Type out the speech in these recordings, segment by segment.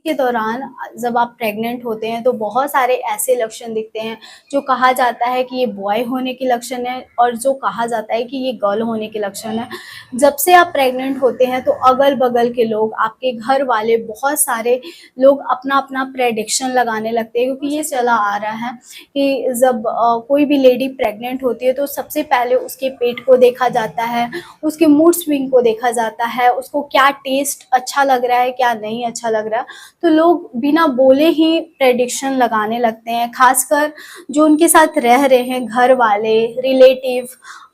के दौरान जब आप प्रेग्नेंट होते हैं तो बहुत सारे ऐसे लक्षण दिखते हैं जो कहा जाता है कि ये बॉय होने के लक्षण है और जो कहा जाता है कि ये गर्ल होने के लक्षण है। जब से आप प्रेग्नेंट होते हैं तो अगल-बगल के लोग, आपके घर वाले, बहुत सारे लोग अपना-अपना प्रेडिक्शन लगाने लगते हैं क्योंकि ये चला आ रहा है कि जब कोई भी लेडी प्रेग्नेंट होती है तो सबसे पहले उसके पेट को देखा जाता है, उसके मूड स्विंग को देखा जाता है, उसको क्या टेस्ट अच्छा लग रहा है, क्या नहीं अच्छा लग रहा है। तो लोग बिना बोले ही प्रेडिक्शन लगाने लगते हैं, खासकर जो उनके साथ रह रहे हैं, घर वाले, रिलेटिव,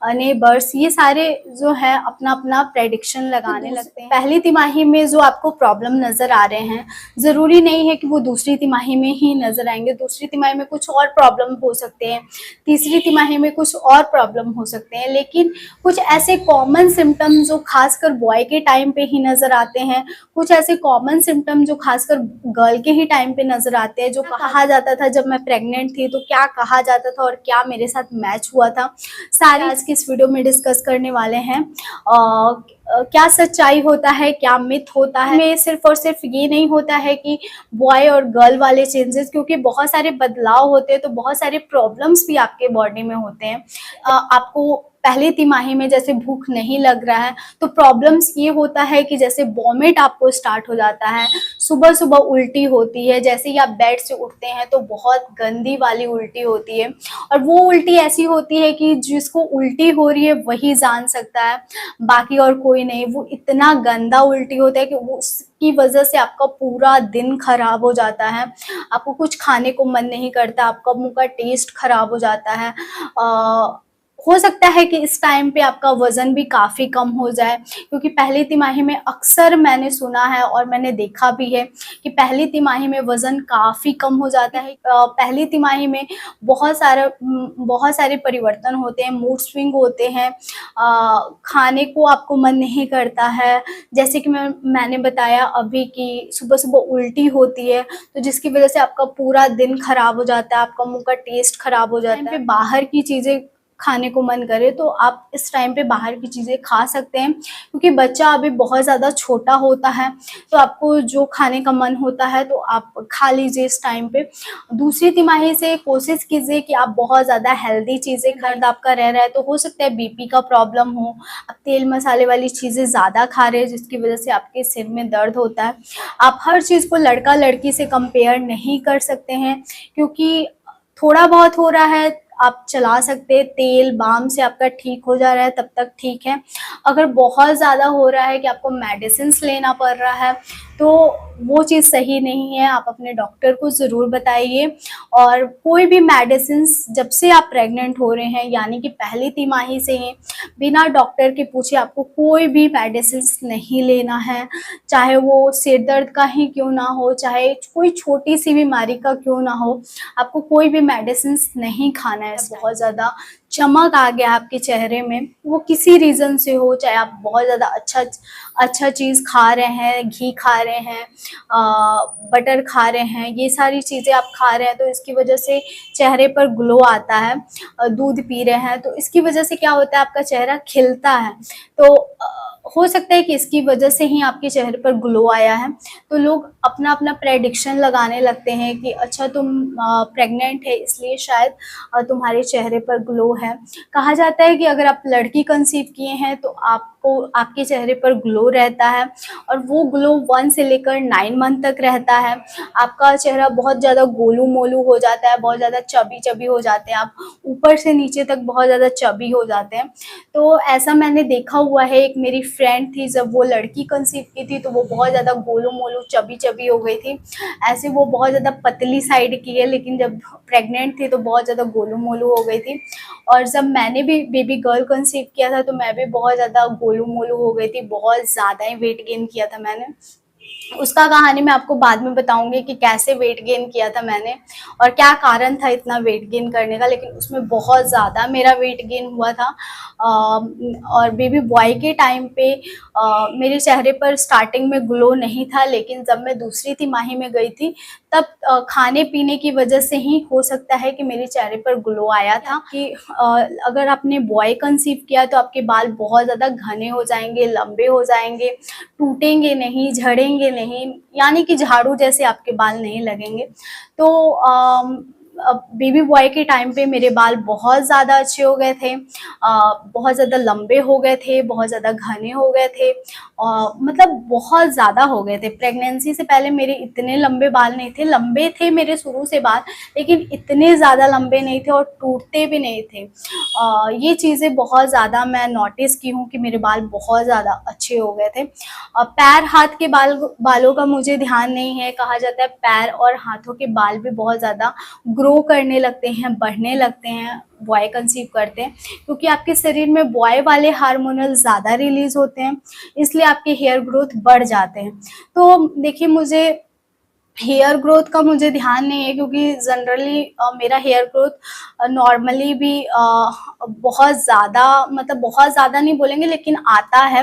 नेबर्स, ये सारे जो है अपना-अपना प्रेडिक्शन लगाने लगते हैं। पहली तिमाही में जो आपको प्रॉब्लम नज़र आ रहे हैं, ज़रूरी नहीं है कि वो दूसरी तिमाही में ही नज़र आएँगे। दूसरी तिमाही में कुछ और प्रॉब्लम हो सकते हैं, तीसरी तिमाही में कुछ और प्रॉब्लम हो सकते हैं, लेकिन कुछ ऐसे कॉमन सिम्पटम जो खासकर बॉय के टाइम पे ही नज़र आते हैं, कुछ ऐसे कॉमन सिम्पटम जो खासकर गर्ल के ही टाइम पे नज़र आते हैं। जो कहा जाता था जब मैं प्रेग्नेंट थी तो क्या कहा जाता था और क्या मेरे साथ मैच हुआ था, सारी आज की इस वीडियो में डिस्कस करने वाले हैं। क्या सच्चाई होता है, क्या मिथ होता है। में सिर्फ और सिर्फ ये नहीं होता है कि बॉय और गर्ल वाले चेंजेस, क्योंकि बहुत सारे बदलाव होते हैं तो बहुत सारे प्रॉब्लम्स भी आपके बॉडी में होते हैं। आपको पहली तिमाही में जैसे भूख नहीं लग रहा है तो प्रॉब्लम्स ये होता है कि जैसे वॉमिट आपको स्टार्ट हो जाता है, सुबह सुबह उल्टी होती है, जैसे ही आप बेड से उठते हैं तो बहुत गंदी वाली उल्टी होती है। और वो उल्टी ऐसी होती है कि जिसको उल्टी हो रही है वही जान सकता है, बाकी और कोई नहीं। वो इतना गंदा उल्टी होता है कि वो उसकी वजह से आपका पूरा दिन खराब हो जाता है, आपको कुछ खाने को मन नहीं करता, आपका मुंह का टेस्ट खराब हो जाता है। हो सकता है कि इस टाइम पे आपका वज़न भी काफ़ी कम हो जाए, क्योंकि पहली तिमाही में अक्सर मैंने सुना है और मैंने देखा भी है कि पहली तिमाही में वज़न काफ़ी कम हो जाता है। पहली तिमाही में बहुत सारे परिवर्तन होते हैं, मूड स्विंग होते हैं, खाने को आपको मन नहीं करता है। जैसे कि मैंने बताया अभी कि सुबह-सुबह उल्टी होती है, तो जिसकी वज़ह से आपका पूरा दिन खराब हो जाता है, आपका मुँह का टेस्ट खराब हो जाता है। बाहर की चीज़ें खाने को मन करे तो आप इस टाइम पे बाहर की चीज़ें खा सकते हैं, क्योंकि बच्चा अभी बहुत ज़्यादा छोटा होता है, तो आपको जो खाने का मन होता है तो आप खा लीजिए इस टाइम पे। दूसरी तिमाही से कोशिश कीजिए कि आप बहुत ज़्यादा हेल्दी चीज़ें खाएं। दर्द आपका रह रहा है तो हो सकता है बीपी का प्रॉब्लम हो, आप तेल मसाले वाली चीज़ें ज़्यादा खा रहे हैं जिसकी वजह से आपके सिर में दर्द होता है। आप हर चीज़ को लड़का लड़की से कंपेयर नहीं कर सकते हैं, क्योंकि थोड़ा बहुत हो रहा है आप चला सकते हैं, तेल बाम से आपका ठीक हो जा रहा है तब तक ठीक है। अगर बहुत ज़्यादा हो रहा है कि आपको मेडिसिन्स लेना पड़ रहा है तो वो चीज़ सही नहीं है, आप अपने डॉक्टर को ज़रूर बताइए। और कोई भी मेडिसिन्स जब से आप प्रेग्नेंट हो रहे हैं, यानी कि पहली तिमाही से ही, बिना डॉक्टर के पूछे आपको कोई भी मेडिसिन्स नहीं लेना है, चाहे वो सिर दर्द का ही क्यों ना हो, चाहे कोई छोटी सी बीमारी का क्यों ना हो, आपको कोई भी मेडिसिन्स नहीं खाना है। बहुत ज़्यादा चमक आ गया आपके चेहरे में, वो किसी रीज़न से हो, चाहे आप बहुत ज़्यादा अच्छा चीज़ खा रहे हैं, घी खा रहे हैं, बटर खा रहे हैं, ये सारी चीज़ें आप खा रहे हैं तो इसकी वजह से चेहरे पर ग्लो आता है। दूध पी रहे हैं तो इसकी वजह से क्या होता है, आपका चेहरा खिलता है। तो हो सकता है कि इसकी वजह से ही आपके चेहरे पर ग्लो आया है। तो लोग अपना-अपना प्रेडिक्शन लगाने लगते हैं कि अच्छा तुम प्रेग्नेंट है इसलिए शायद तुम्हारे चेहरे पर ग्लो है। कहा जाता है कि अगर आप लड़की कंसीव किए हैं तो आपको आपके चेहरे पर ग्लो रहता है, और वो ग्लो 1 से लेकर 9 मंथ तक रहता है। आपका चेहरा बहुत ज़्यादा गोलू-मोलू हो जाता है, बहुत ज़्यादा चबी-चबी हो जाते हैं आप, ऊपर से नीचे तक बहुत ज़्यादा चबी हो जाते हैं। तो ऐसा मैंने देखा हुआ है, एक मेरी फ्रेंड थी, जब वो लड़की कंसीव की थी तो वो बहुत ज़्यादा गोलू-मोलू चबी-चबी हो गई थी। ऐसे वो बहुत ज़्यादा पतली साइड की है, लेकिन जब प्रेग्नेंट थी तो बहुत ज़्यादा गोलू-मोलू हो गई थी। और जब मैंने भी बेबी गर्ल कंसीव किया था तो मैं भी बहुत ज़्यादा गोलू-मोलू हो गई थी, बहुत ज़्यादा ही वेट गेन किया था मैंने। उसका कहानी मैं आपको बाद में बताऊँगी कि कैसे वेट गेन किया था मैंने और क्या कारण था इतना वेट गेन करने का, लेकिन उसमें बहुत ज़्यादा मेरा वेट गेन हुआ था। और बेबी बॉय के टाइम पे मेरे चेहरे पर स्टार्टिंग में ग्लो नहीं था, लेकिन जब मैं दूसरी तिमाही में गई थी तब खाने-पीने की वजह से ही हो सकता है कि मेरे चेहरे पर ग्लो आया था। कि अगर आपने बॉय कंसीव किया तो आपके बाल बहुत ज़्यादा घने हो जाएँगे, लंबे हो जाएँगे, टूटेंगे नहीं, झड़ेंगे झड़ेंगे नहीं, यानी कि झाड़ू जैसे आपके बाल नहीं लगेंगे। तो बेबी बॉय के टाइम पे मेरे बाल बहुत ज़्यादा अच्छे हो गए थे, बहुत ज़्यादा लंबे हो गए थे, बहुत ज़्यादा घने हो गए थे, मतलब बहुत ज़्यादा हो गए थे। प्रेगनेंसी से पहले मेरे इतने लंबे बाल नहीं थे, लंबे थे मेरे शुरू से बाल, लेकिन इतने ज़्यादा लंबे नहीं थे और टूटते भी नहीं थे। ये चीज़ें बहुत ज़्यादा मैं नोटिस की हूँ कि मेरे बाल बहुत ज़्यादा अच्छे हो गए थे। पैर हाथ के बालों का मुझे ध्यान नहीं है। कहा जाता है पैर और हाथों के बाल भी बहुत ज़्यादा ग्रो करने लगते हैं, बढ़ने लगते हैं बॉय कंसीव करते हैं, क्योंकि आपके शरीर में बॉय वाले हार्मोनल ज़्यादा रिलीज होते हैं, इसलिए आपके हेयर ग्रोथ बढ़ जाते हैं। तो देखिए, मुझे हेयर ग्रोथ का मुझे ध्यान नहीं है, क्योंकि जनरली मेरा हेयर ग्रोथ नॉर्मली भी बहुत ज़्यादा, मतलब बहुत ज़्यादा नहीं बोलेंगे लेकिन आता है।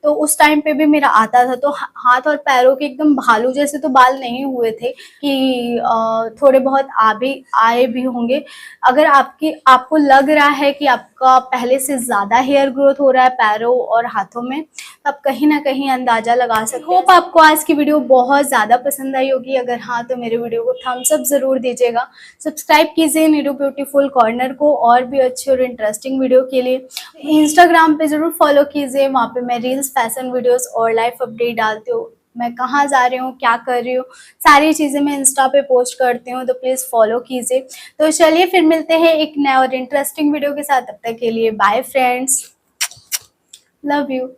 तो उस टाइम पे भी मेरा आता था। तो हाथ और पैरों के एकदम भालू जैसे तो बाल नहीं हुए थे कि थोड़े बहुत आए भी होंगे। अगर आपको लग रहा है कि आपका पहले से ज़्यादा हेयर ग्रोथ हो रहा है पैरों और हाथों में, आप कहीं ना कहीं अंदाज़ा लगा सकते हैं। होप आपको आज की वीडियो बहुत ज़्यादा पसंद आई होगी। अगर हाँ, तो मेरे वीडियो को थम्स अप ज़रूर दीजिएगा। सब्सक्राइब कीजिए नीरू ब्यूटीफुल कॉर्नर को और भी अच्छे और इंटरेस्टिंग वीडियो के लिए। इंस्टाग्राम पे ज़रूर फॉलो कीजिए, वहाँ पे मैं रील्स, फैशन वीडियोस और लाइफ अपडेट डालती हूँ। मैं कहाँ जा रही हूँ, क्या कर रही हूँ, सारी चीज़ें मैं इंस्टा पे पोस्ट करती हूँ, तो प्लीज़ फॉलो कीजिए। तो चलिए फिर मिलते हैं एक नए और इंटरेस्टिंग वीडियो के साथ। तब तक के लिए बाय फ्रेंड्स, लव यू।